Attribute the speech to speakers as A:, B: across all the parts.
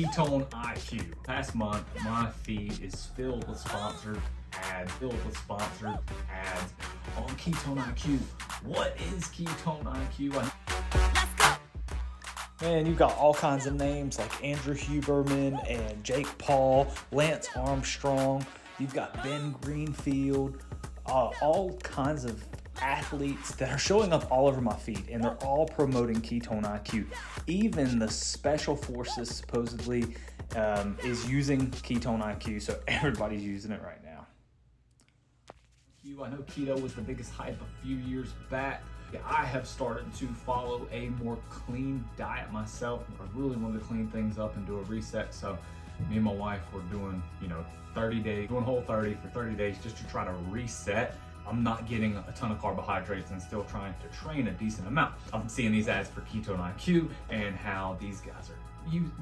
A: KETONE IQ. Past month, my feed is filled with sponsored ads, on KETONE IQ. What is KETONE IQ?
B: Man, you've got all kinds of names like Andrew Huberman and Jake Paul, Lance Armstrong. You've got Ben Greenfield, all kinds of athletes that are showing up all over my feed, and they're all promoting KETONE IQ. Even the Special Forces supposedly is using KETONE IQ, so everybody's using it right now.
A: I know keto was the biggest hype a few years back. I have started to follow a more clean diet myself. I really wanted to clean things up and do a reset, so me and my wife were doing 30 days, doing Whole30 for 30 days just to try to reset. I'm not getting a ton of carbohydrates and still trying to train a decent amount. I'm seeing these ads for KETONE IQ and how these guys are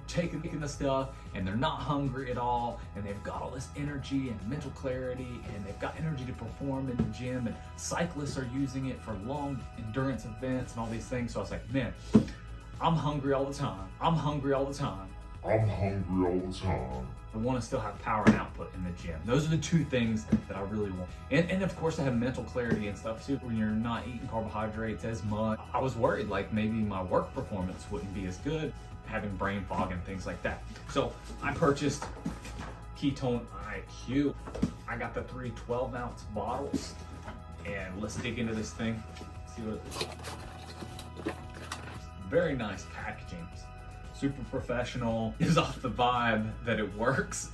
A: taking the stuff and they're not hungry at all, and they've got all this energy and mental clarity, and they've got energy to perform in the gym, and cyclists are using it for long endurance events and all these things. So I was like, man, I'm hungry all the time. I want to still have power and output in the gym. Those are the two things that I really want. And of course I have mental clarity and stuff too. When you're not eating carbohydrates as much, I was worried like maybe my work performance wouldn't be as good, having brain fog and things like that. So I purchased KETONE IQ. I got the 3 12-ounce bottles, and let's dig into this thing, see what it is. Very nice packaging. Super professional. Gives off the vibe that it works.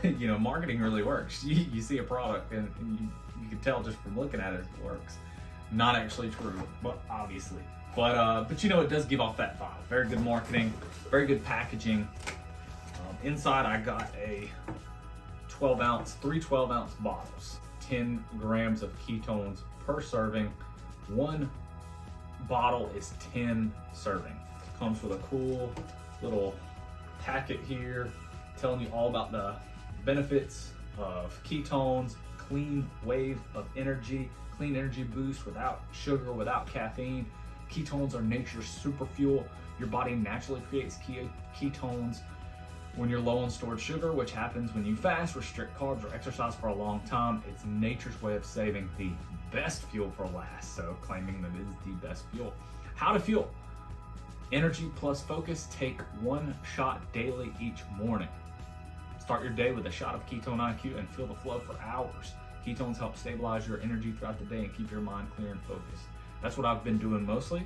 A: Marketing really works. You see a product and you can tell just from looking at it works. Not actually true, but obviously. But it does give off that vibe. Very good marketing, very good packaging. Inside I got a 3 12-ounce bottles, 10 grams of ketones per serving. One bottle is 10 serving. Comes with a cool little packet here telling you all about the benefits of ketones, clean wave of energy, clean energy boost without sugar, without caffeine. Ketones are nature's super fuel. Your body naturally creates ketones when you're low on stored sugar, which happens when you fast, restrict carbs, or exercise for a long time. It's nature's way of saving the best fuel for last, so claiming that it is the best fuel. How to fuel? Energy plus focus. Take 1 shot daily each morning. Start your day with a shot of KETONE IQ and feel the flow for hours. Ketones help stabilize your energy throughout the day and keep your mind clear and focused. That's what I've been doing mostly.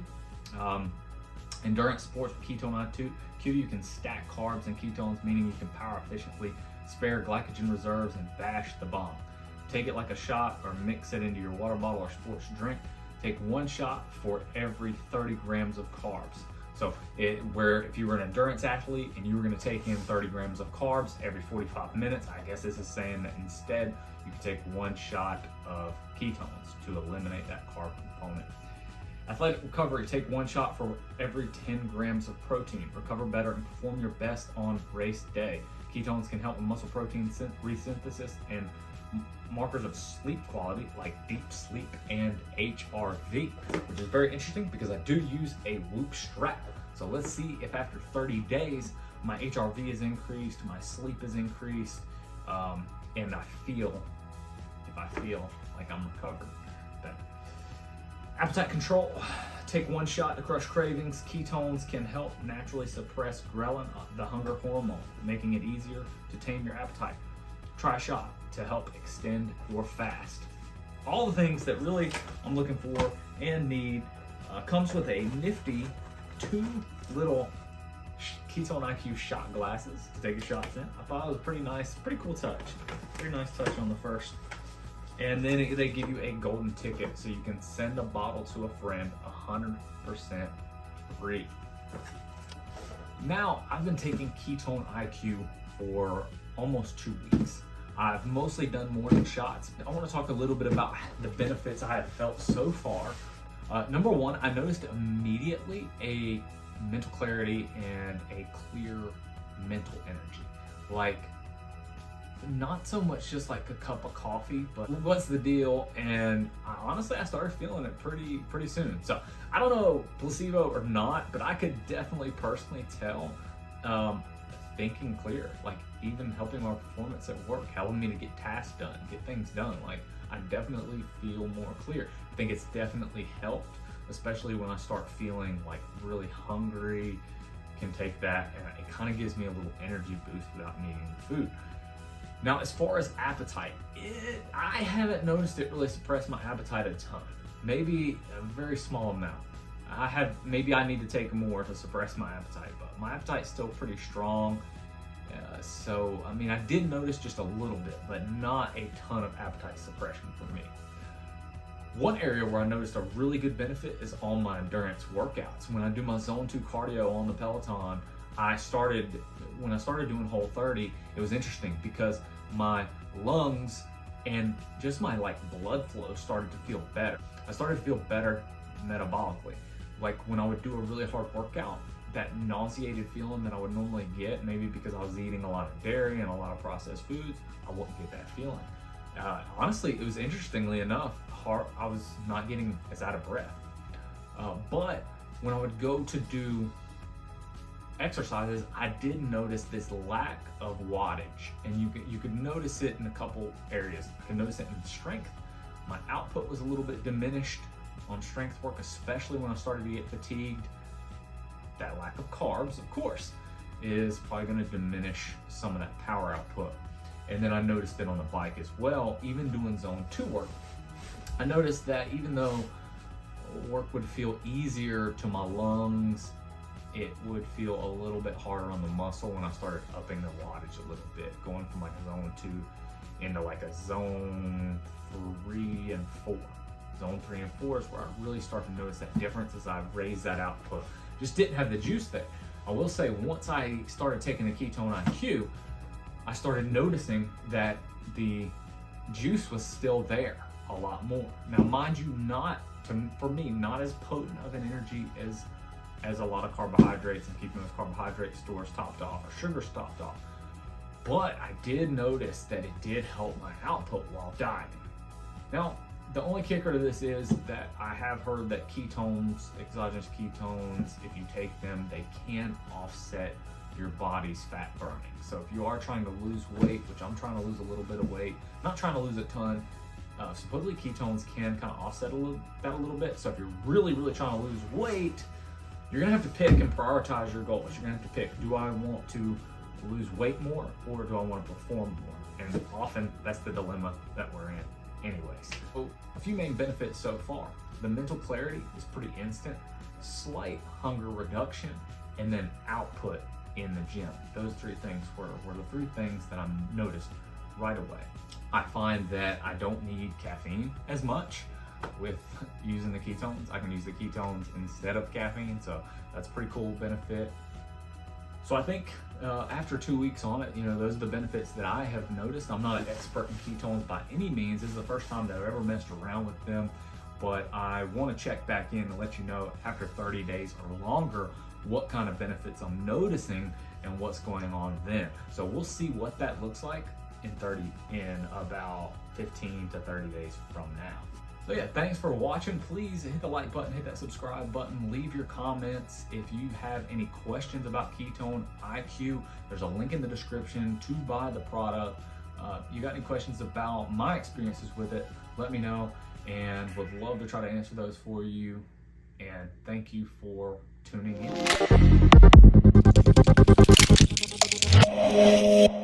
A: Endurance sports with KETONE IQ, you can stack carbs and ketones, meaning you can power efficiently, spare glycogen reserves, and bash the bomb. Take it like a shot or mix it into your water bottle or sports drink. Take 1 shot for every 30 grams of carbs. So if you were an endurance athlete and you were going to take in 30 grams of carbs every 45 minutes, I guess this is saying that instead you could take 1 shot of ketones to eliminate that carb component. Athletic recovery, take 1 shot for every 10 grams of protein. Recover better and perform your best on race day. Ketones can help with muscle protein resynthesis and markers of sleep quality like deep sleep and HRV, which is very interesting because I do use a Whoop strap. So let's see if after 30 days my HRV is increased, my sleep is increased, and if I feel like I'm recovered. Better. Appetite control. Take 1 shot to crush cravings. Ketones can help naturally suppress ghrelin, the hunger hormone, making it easier to tame your appetite. Try a shot to help extend your fast. All the things that really I'm looking for and need. Comes with a nifty 2 little KETONE IQ shot glasses to take your shots in. I thought it was pretty nice, pretty cool touch. Very nice touch on the first. And then they give you a golden ticket so you can send a bottle to a friend 100% free. Now, I've been taking KETONE IQ for almost 2 weeks. I've mostly done morning shots. I want to talk a little bit about the benefits I have felt so far. Number 1, I noticed immediately a mental clarity and a clear mental energy. Like, not so much just like a cup of coffee, but what's the deal? And honestly, I started feeling it pretty soon. So I don't know, placebo or not, but I could definitely personally tell thinking clear, like even helping my performance at work, helping me to get tasks done, get things done. Like I definitely feel more clear. I think it's definitely helped, especially when I start feeling like really hungry. Can take that and it kind of gives me a little energy boost without needing the food. Now, as far as appetite, I haven't noticed it really suppress my appetite a ton. Maybe a very small amount. Maybe I need to take more to suppress my appetite, but my appetite's still pretty strong. So, I mean, I did notice just a little bit, but not a ton of appetite suppression for me. One area where I noticed a really good benefit is on my endurance workouts. When I do my zone 2 cardio on the Peloton, when I started doing Whole 30, it was interesting because my lungs and just my blood flow started to feel better. I started to feel better metabolically. Like when I would do a really hard workout, that nauseated feeling that I would normally get, maybe because I was eating a lot of dairy and a lot of processed foods, I wouldn't get that feeling. Honestly, it was interestingly enough, I was not getting as out of breath. But when I would go to do exercises, I did notice this lack of wattage, and you could notice it in a couple areas. I could notice it in strength. My output was a little bit diminished on strength work, especially when I started to get fatigued. That lack of carbs, of course, is probably going to diminish some of that power output. And then I noticed it on the bike as well, even doing zone 2 work. I noticed that even though work would feel easier to my lungs, it would feel a little bit harder on the muscle when I started upping the wattage a little bit, going from like a zone 2 into like a zone 3 and 4. Zone 3 and 4 is where I really start to notice that difference as I raise that output. Just didn't have the juice there. I will say, once I started taking the Ketone IQ, I started noticing that the juice was still there a lot more. Now, mind you, for me, not as potent of an energy as a lot of carbohydrates and keeping those carbohydrate stores topped off or sugar topped off. But I did notice that it did help my output while dieting. Now, the only kicker to this is that I have heard that ketones, exogenous ketones, if you take them, they can offset your body's fat burning. So if you are trying to lose weight, which I'm trying to lose a little bit of weight, not trying to lose a ton, supposedly ketones can kind of offset that a little bit. So if you're really, really trying to lose weight, you're gonna have to pick and prioritize your goals. You're gonna have to pick, do I want to lose weight more or do I want to perform more? And often that's the dilemma that we're in anyways. So a few main benefits so far. The mental clarity is pretty instant, slight hunger reduction, and then output in the gym. Those 3 things were the 3 things that I noticed right away. I find that I don't need caffeine as much with using the ketones. I can use the ketones instead of caffeine, so that's a pretty cool benefit. So I think after 2 weeks on it, those are the benefits that I have noticed. I'm not an expert in ketones by any means. This is the first time that I've ever messed around with them, but I want to check back in and let you know after 30 days or longer what kind of benefits I'm noticing and what's going on then. So we'll see what that looks like in about 15 to 30 days from now. So yeah, thanks for watching. Please hit the like button, hit that subscribe button, leave your comments. If you have any questions about Ketone IQ, there's a link in the description to buy the product. You got any questions about my experiences with it, let me know, and would love to try to answer those for you. And thank you for tuning in.